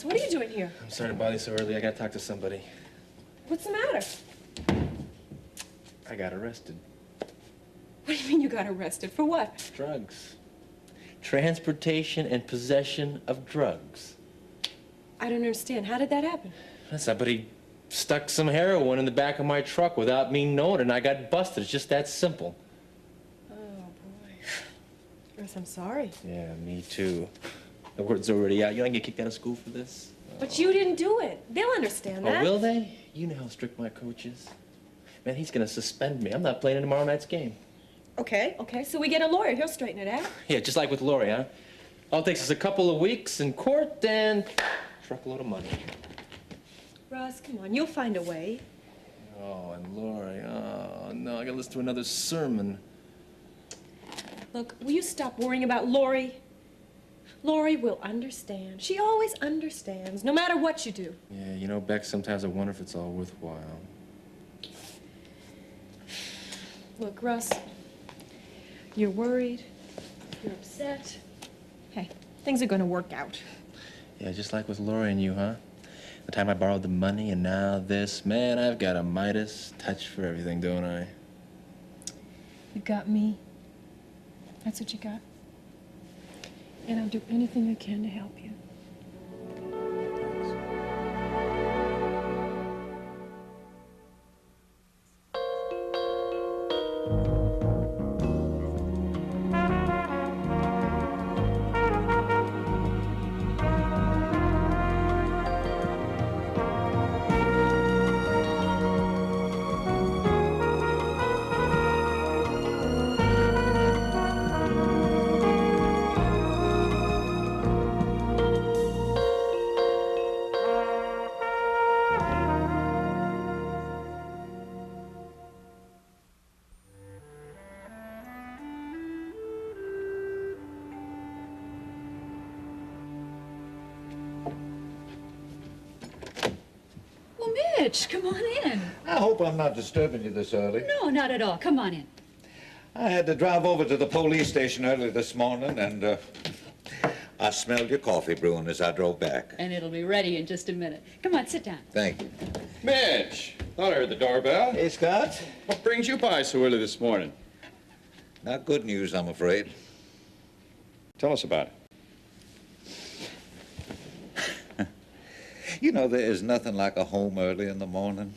Russ, what are you doing here? I'm sorry to bother you so early. I gotta talk to somebody. What's the matter? I got arrested. What do you mean you got arrested? For what? Drugs. Transportation and possession of drugs. I don't understand. How did that happen? Somebody stuck some heroin in the back of my truck without me knowing it, and I got busted. It's just that simple. Oh, boy. Russ, I'm sorry. Yeah, me too. The word's already out. You don't get kicked out of school for this. But you didn't do it. They'll understand that. Oh, will they? You know how strict my coach is. Man, he's gonna suspend me. I'm not playing in tomorrow night's game. Okay, so we get a lawyer. He'll straighten it out. Yeah, just like with Lori, huh? All it takes is a couple of weeks in court and a truckload of money. Russ, come on. You'll find a way. Oh, and Lori. Oh, no, I gotta listen to another sermon. Look, will you stop worrying about Lori? Lori will understand. She always understands, no matter what you do. Yeah, you know, Beck, sometimes I wonder if it's all worthwhile. Look, Russ, you're worried, you're upset. Hey, things are gonna work out. Yeah, just like with Lori and you, huh? The time I borrowed the money and now this. Man, I've got a Midas touch for everything, don't I? You got me. That's what you got. And I'll do anything I can to help you. Mitch, come on in. I hope I'm not disturbing you this early. No, not at all. Come on in. I had to drive over to the police station early this morning, and I smelled your coffee brewing as I drove back. And it'll be ready in just a minute. Come on, sit down. Thank you. Mitch, thought I heard the doorbell. Hey, Scott. What brings you by so early this morning? Not good news, I'm afraid. Tell us about it. You know, there is nothing like a home early in the morning.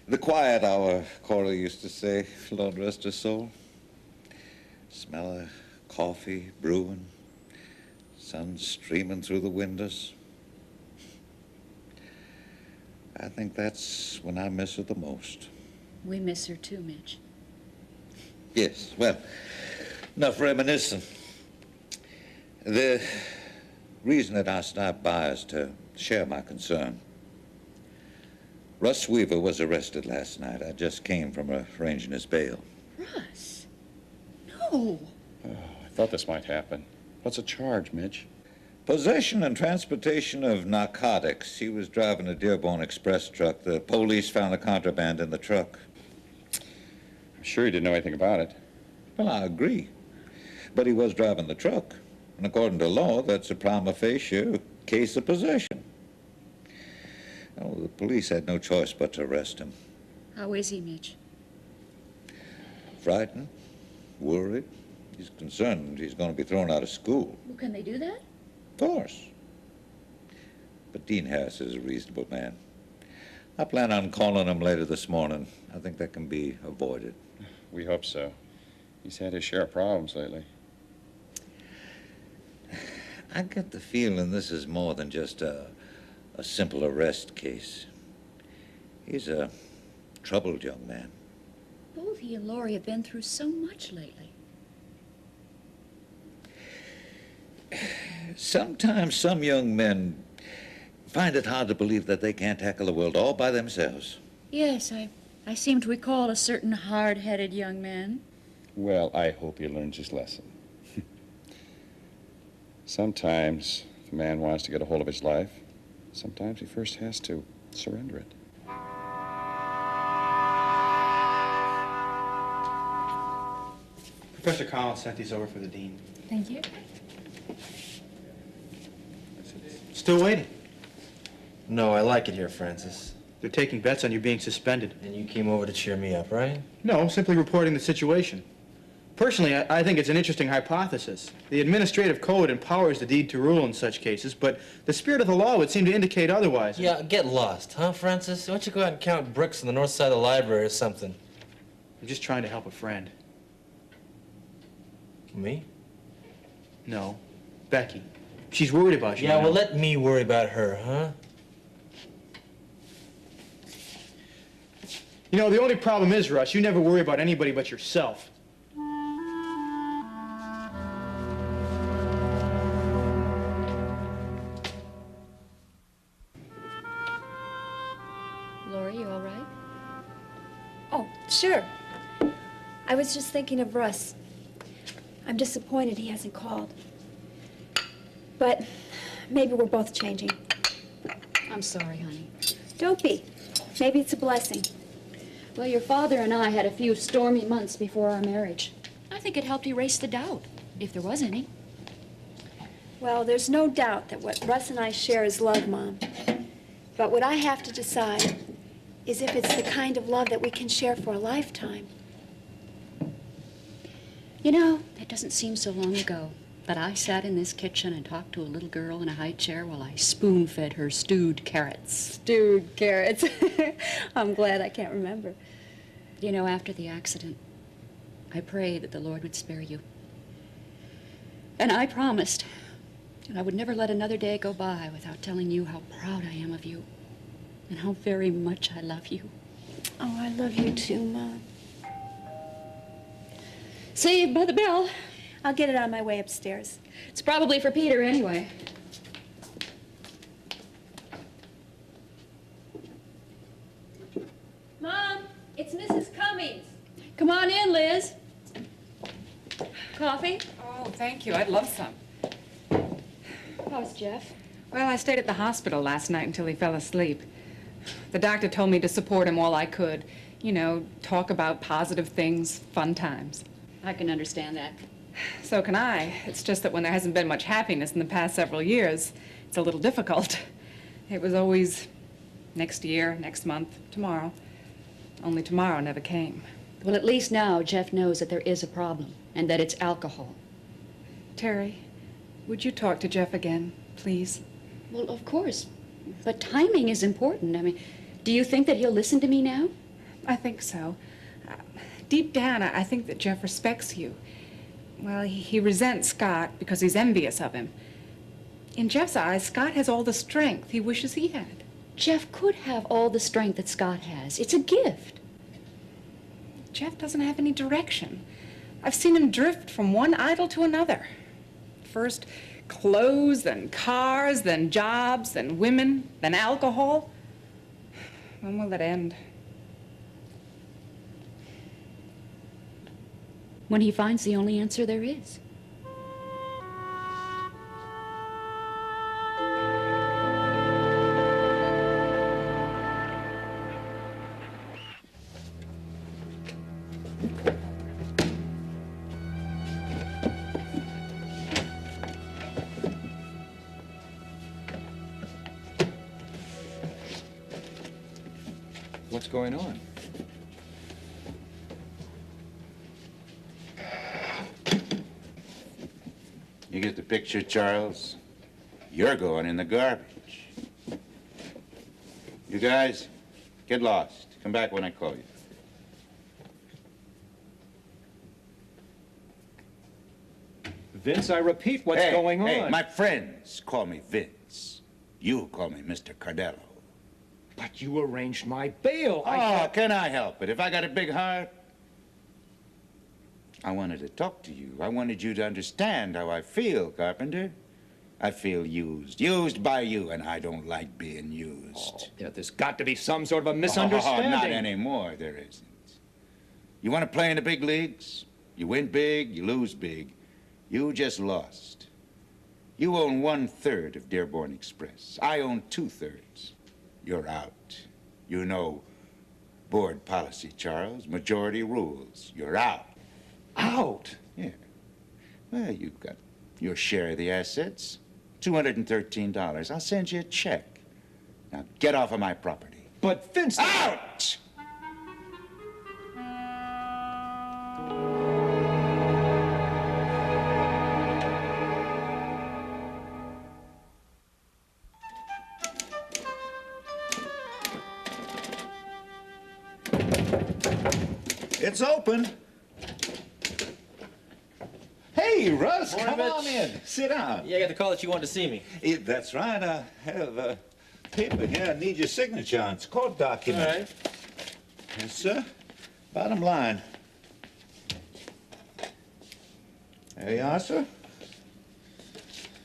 The quiet hour, Cora used to say, Lord rest her soul. Smell of coffee brewing, sun streaming through the windows. I think that's when I miss her the most. We miss her too, Mitch. Yes, well, enough reminiscing. The reason that I stopped by is to share my concern. Russ Weaver was arrested last night. I just came from arranging his bail. Russ? No. I thought this might happen. What's the charge, Mitch? Possession and transportation of narcotics. He was driving a Dearborn Express truck. The police found the contraband in the truck. I'm sure he didn't know anything about it. Well, I agree. But he was driving the truck. And according to law, that's a prima facie case of possession. Oh, the police had no choice but to arrest him. How is he, Mitch? Frightened, worried. He's concerned he's going to be thrown out of school. Well, can they do that? Of course. But Dean Harris is a reasonable man. I plan on calling him later this morning. I think that can be avoided. We hope so. He's had his share of problems lately. I get the feeling this is more than just a simple arrest case. He's a troubled young man. Both he and Lori have been through so much lately. Sometimes some young men find it hard to believe that they can't tackle the world all by themselves. Yes, I seem to recall a certain hard-headed young man. Well, I hope he learns his lesson. Sometimes, if a man wants to get a hold of his life, sometimes he first has to surrender it. Professor Collins sent these over for the dean. Thank you. Still waiting. No, I like it here, Francis. They're taking bets on you being suspended. And you came over to cheer me up, right? No, simply reporting the situation. Personally, I think it's an interesting hypothesis. The administrative code empowers the deed to rule in such cases, but the spirit of the law would seem to indicate otherwise. Yeah, get lost, huh, Francis? Why don't you go out and count bricks on the north side of the library or something? I'm just trying to help a friend. Me? No, Becky. She's worried about you. Yeah, now. well, let me worry about her, huh? You know, the only problem is, Russ, you never worry about anybody but yourself. Lori, you all right? Oh, sure. I was just thinking of Russ. I'm disappointed he hasn't called. But maybe we're both changing. I'm sorry, honey. Don't be. Maybe it's a blessing. Well, your father and I had a few stormy months before our marriage. I think it helped erase the doubt, if there was any. Well, there's no doubt that what Russ and I share is love, Mom. But what I have to decide is if it's the kind of love that we can share for a lifetime. You know, it doesn't seem so long ago that I sat in this kitchen and talked to a little girl in a high chair while I spoon-fed her stewed carrots. Stewed carrots. I'm glad I can't remember. You know, after the accident, I prayed that the Lord would spare you. And I promised that I would never let another day go by without telling you how proud I am of you and how very much I love you. Oh, I love you too, Mom. Saved by the bell. I'll get it on my way upstairs. It's probably for Peter anyway. Mom, it's Mrs. Cummings. Come on in, Liz. Coffee? Oh, thank you. I'd love some. How's Jeff? Well, I stayed at the hospital last night until he fell asleep. The doctor told me to support him all I could. You know, talk about positive things, fun times. I can understand that. So can I. It's just that when there hasn't been much happiness in the past several years, it's a little difficult. It was always next year, next month, tomorrow. Only tomorrow never came. Well, at least now Jeff knows that there is a problem and that it's alcohol. Terry, would you talk to Jeff again, please? Well, of course. But timing is important. I mean, do you think that he'll listen to me now? I think so. Deep down, I think that Jeff respects you. Well, he resents Scott because he's envious of him. In Jeff's eyes, Scott has all the strength he wishes he had. Jeff could have all the strength that Scott has. It's a gift. Jeff doesn't have any direction. I've seen him drift from one idol to another. First clothes, then cars, then jobs, then women, then alcohol. When will it end? When he finds the only answer there is. What's going on? You get the picture, Charles? You're going in the garbage. You guys, get lost. Come back when I call you. Vince, I repeat, what's Hey, going on? Hey, my friends call me Vince. You call me Mr. Cardello. But you arranged my bail. Oh, can I help it? If I got a big heart? I wanted to talk to you. I wanted you to understand how I feel, Carpenter. I feel used by you, and I don't like being used. Oh, yeah, there's got to be some sort of a misunderstanding. Oh, not anymore, there isn't. You want to play in the big leagues? You win big, you lose big. You just lost. You own 1/3 of Dearborn Express. I own 2/3. You're out. You know board policy, Charles. Majority rules. You're out. Out? Yeah. Well, you've got your share of the assets. $213. I'll send you a check. Now get off of my property. But Vince... Out! It's open. Hey, Russ, Morning, come on Mitch. in. Sit down. Yeah, I got the call that you wanted to see me. That's right. I have a paper here. I need your signature on. It's a court document. All right. Yes, sir. Bottom line. There you are, sir.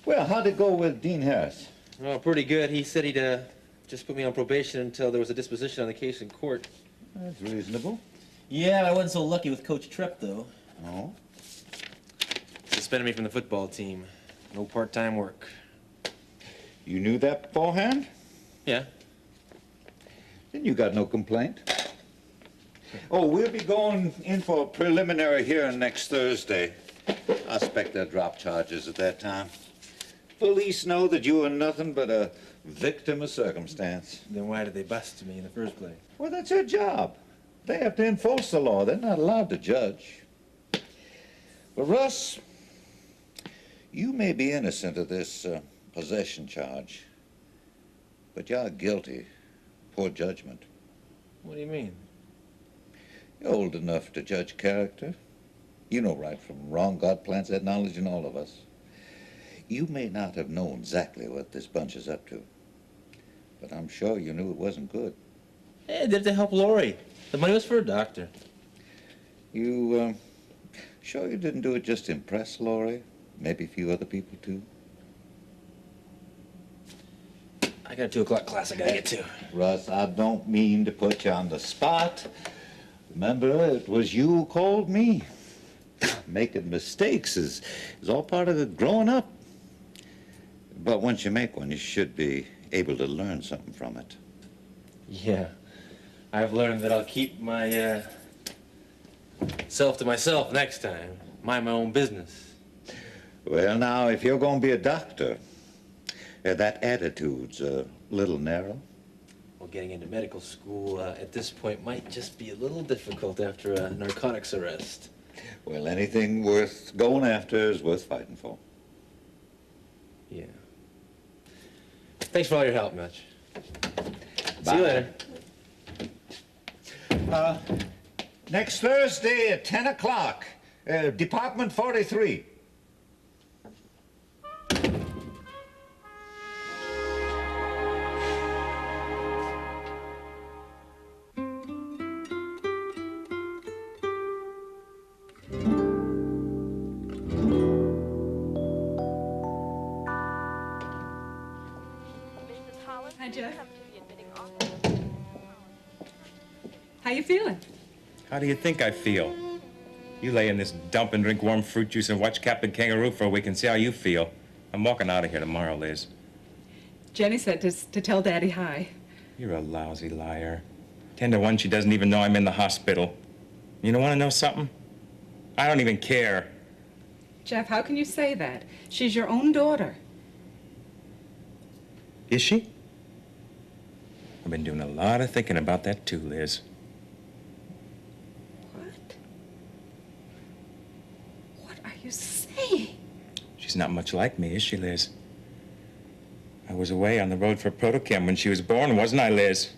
Well, how'd it go with Dean Harris? Oh, pretty good. He said he'd just put me on probation until there was a disposition on the case in court. That's reasonable. Yeah, I wasn't so lucky with Coach Trepp, though. Oh? Suspended me from the football team. No part-time work. You knew that beforehand? Yeah. Then you got no complaint. Oh, we'll be going in for a preliminary hearing next Thursday. I expect they'll drop charges at that time. Police know that you are nothing but a victim of circumstance. Then why did they bust me in the first place? Well, that's their job. They have to enforce the law. They're not allowed to judge. But, Russ, you may be innocent of this possession charge, but you're guilty. Poor judgment. What do you mean? You're old enough to judge character. You know right from wrong. God plants that knowledge in all of us. You may not have known exactly what this bunch is up to, but I'm sure you knew it wasn't good. Hey, I did it to help Lori. The money was for a doctor. You, sure you didn't do it just to impress Lori? Maybe a few other people, too? I got a 2 o'clock class I gotta get to. Russ, I don't mean to put you on the spot. Remember, it was you who called me. Making mistakes is all part of growing up. But once you make one, you should be able to learn something from it. Yeah. I've learned that I'll keep my, self to myself next time. Mind my own business. Well, now, if you're going to be a doctor, that attitude's a little narrow. Well, getting into medical school at this point might just be a little difficult after a narcotics arrest. Well, anything worth going after is worth fighting for. Yeah. Thanks for all your help, Mitch. Bye. See you later. Next Thursday at 10 o'clock, Department 43. Hi, Jeff. How you feeling? How do you think I feel? You lay in this dump and drink warm fruit juice and watch Captain Kangaroo for a week and see how you feel. I'm walking out of here tomorrow, Liz. Jenny said to tell Daddy hi. You're a lousy liar. 10 to 1, she doesn't even know I'm in the hospital. You don't want to know something? I don't even care. Jeff, how can you say that? She's your own daughter. Is she? I've been doing a lot of thinking about that too, Liz. What are you saying? She's not much like me, is she, Liz? I was away on the road for Protochem when she was born, wasn't I, Liz?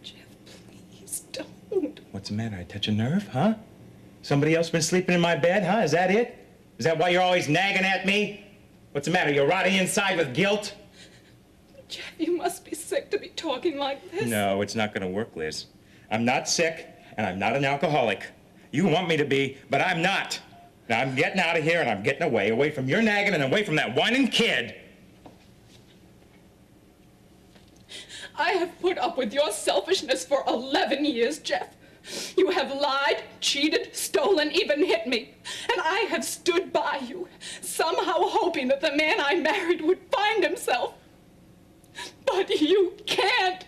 Jeff, please don't. What's the matter? I touch a nerve, huh? Somebody else been sleeping in my bed, huh? Is that it? Is that why you're always nagging at me? What's the matter? You're rotting inside with guilt? Jeff, you must be sick to be talking like this. No, it's not gonna work, Liz. I'm not sick, and I'm not an alcoholic. You want me to be, but I'm not. Now, I'm getting out of here, and I'm getting away from your nagging and away from that whining kid. I have put up with your selfishness for 11 years, Jeff. You have lied, cheated, stolen, even hit me. And I have stood by you, somehow hoping that the man I married would find himself. But you can't,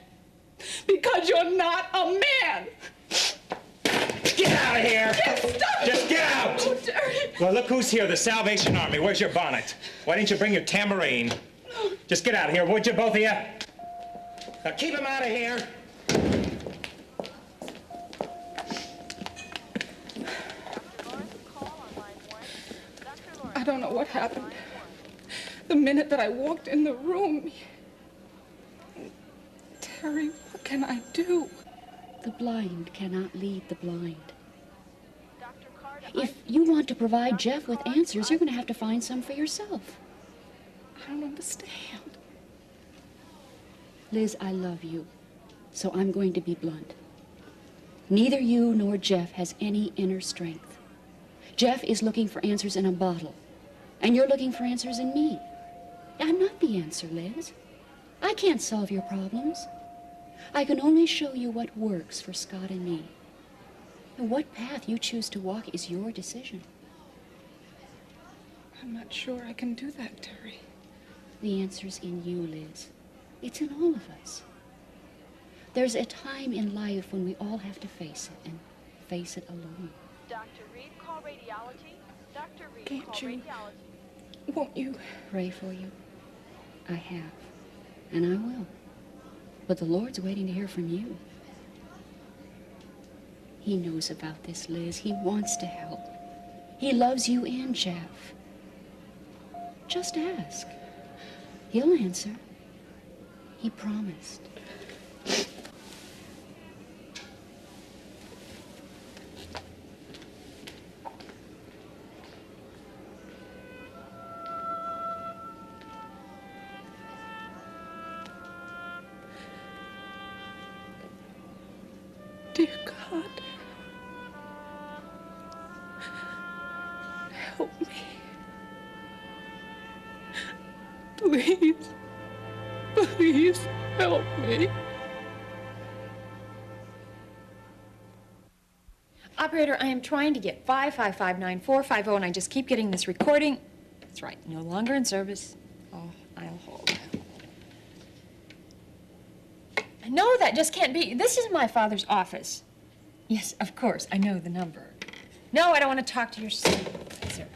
because you're not a man. Get out of here! Stop! Just get out! Oh, Derek. Well, look who's here, the Salvation Army. Where's your bonnet? Why didn't you bring your tambourine? Just get out of here, would you, both of you? Now keep him out of here. I don't know what happened. The minute that I walked in the room... Terry, what can I do? The blind cannot lead the blind. If you want to provide Jeff with answers, you're going to have to find some for yourself. I don't understand. Liz, I love you, so I'm going to be blunt. Neither you nor Jeff has any inner strength. Jeff is looking for answers in a bottle, and you're looking for answers in me. I'm not the answer, Liz. I can't solve your problems. I can only show you what works for Scott and me. And what path you choose to walk is your decision. I'm not sure I can do that, Terry. The answer's in you, Liz. It's in all of us. There's a time in life when we all have to face it, and face it alone. Dr. Reed, call radiology. Dr. Reed, Can't call you? radiology. Won't you? Pray for you. I have, and I will. But the Lord's waiting to hear from you. He knows about this, Liz. He wants to help. He loves you and Jeff. Just ask. He'll answer. He promised. Dear God, help me. Please, please help me. Operator, I am trying to get 5559450, and I just keep getting this recording. That's right, no longer in service. Oh, I'll hold. No, that just can't be. This is my father's office. Yes, of course, I know the number. No, I don't want to talk to your son. Sir.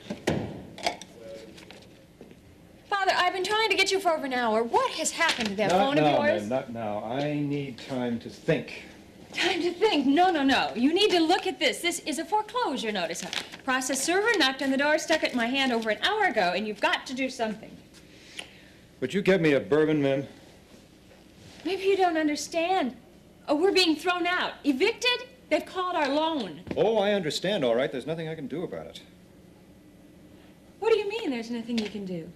Father, I've been trying to get you for over an hour. What has happened to that phone of yours? Not now. I need time to think. Time to think. No, no, no. You need to look at this. This is a foreclosure notice. A process server knocked on the door, stuck it in my hand over an hour ago, and you've got to do something. Would you get me a bourbon, Mim? Maybe you don't understand. Oh, we're being thrown out. Evicted? They've called our loan. Oh, I understand, all right. There's nothing I can do about it. What do you mean there's nothing you can do?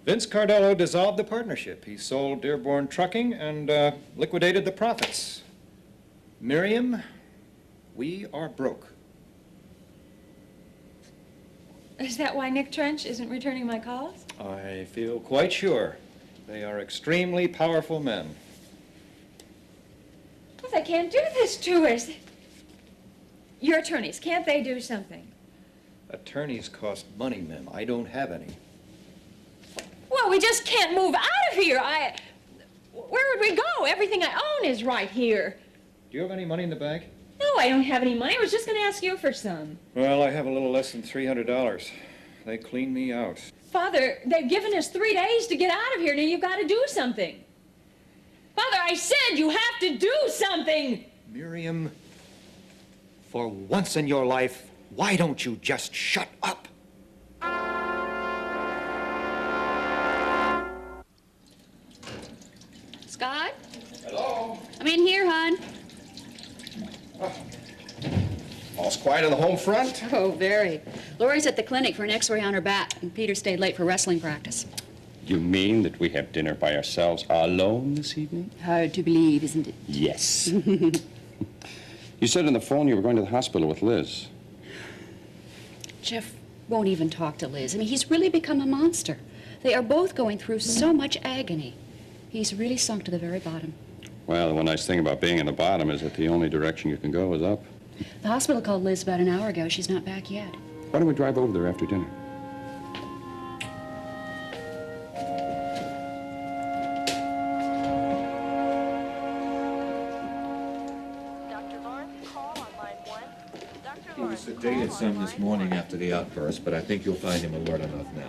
Vince Cardello dissolved the partnership. He sold Dearborn Trucking and liquidated the profits. Miriam, we are broke. Is that why Nick Trench isn't returning my calls? I feel quite sure. They are extremely powerful men. Well, they can't do this to us. Your attorneys, can't they do something? Attorneys cost money, Mim. I don't have any. Well, we just can't move out of here. Where would we go? Everything I own is right here. Do you have any money in the bank? No, I don't have any money. I was just going to ask you for some. Well, I have a little less than $300. They cleaned me out. Father, they've given us 3 days to get out of here. Now you've got to do something. Father, I said you have to do something. Miriam, for once in your life, why don't you just shut up? Scott? Hello? I'm in here, hon. All's quiet on the home front? Oh, very. Lori's at the clinic for an x-ray on her back, and Peter stayed late for wrestling practice. You mean that we have dinner by ourselves alone this evening? Hard to believe, isn't it? Yes. You said on the phone you were going to the hospital with Liz. Jeff won't even talk to Liz. I mean, he's really become a monster. They are both going through so much agony. He's really sunk to the very bottom. Well, the one nice thing about being in the bottom is that the only direction you can go is up. The hospital called Liz about an hour ago. She's not back yet. Why don't we drive over there after dinner? Dr. Lawrence, call on line 1. Dr. Lawrence, sedated some this morning after the outburst, but I think you'll find him alert enough now.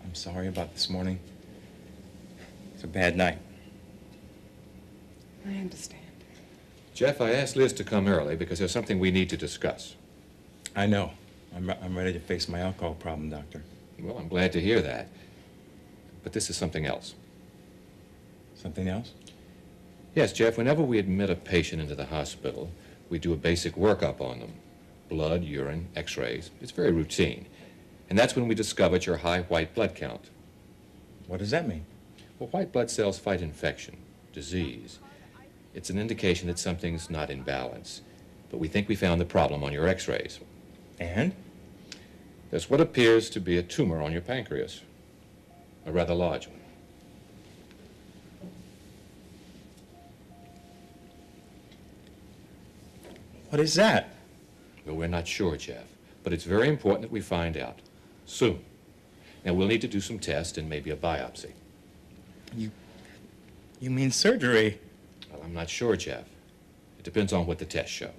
I'm sorry about this morning. It's a bad night. I understand. Jeff, I asked Liz to come early because there's something we need to discuss. I know. I'm ready to face my alcohol problem, Doctor. Well, I'm glad to hear that. But this is something else. Something else? Yes, Jeff, whenever we admit a patient into the hospital, we do a basic workup on them. Blood, urine, x-rays. It's very routine. And that's when we discovered your high white blood count. What does that mean? Well, white blood cells fight infection, disease. It's an indication that something's not in balance. But we think we found the problem on your x-rays. And? There's what appears to be a tumor on your pancreas. A rather large one. What is that? Well, we're not sure, Jeff. But it's very important that we find out. Soon. Now, we'll need to do some tests and maybe a biopsy. You mean surgery? Well, I'm not sure, Jeff. It depends on what the tests show.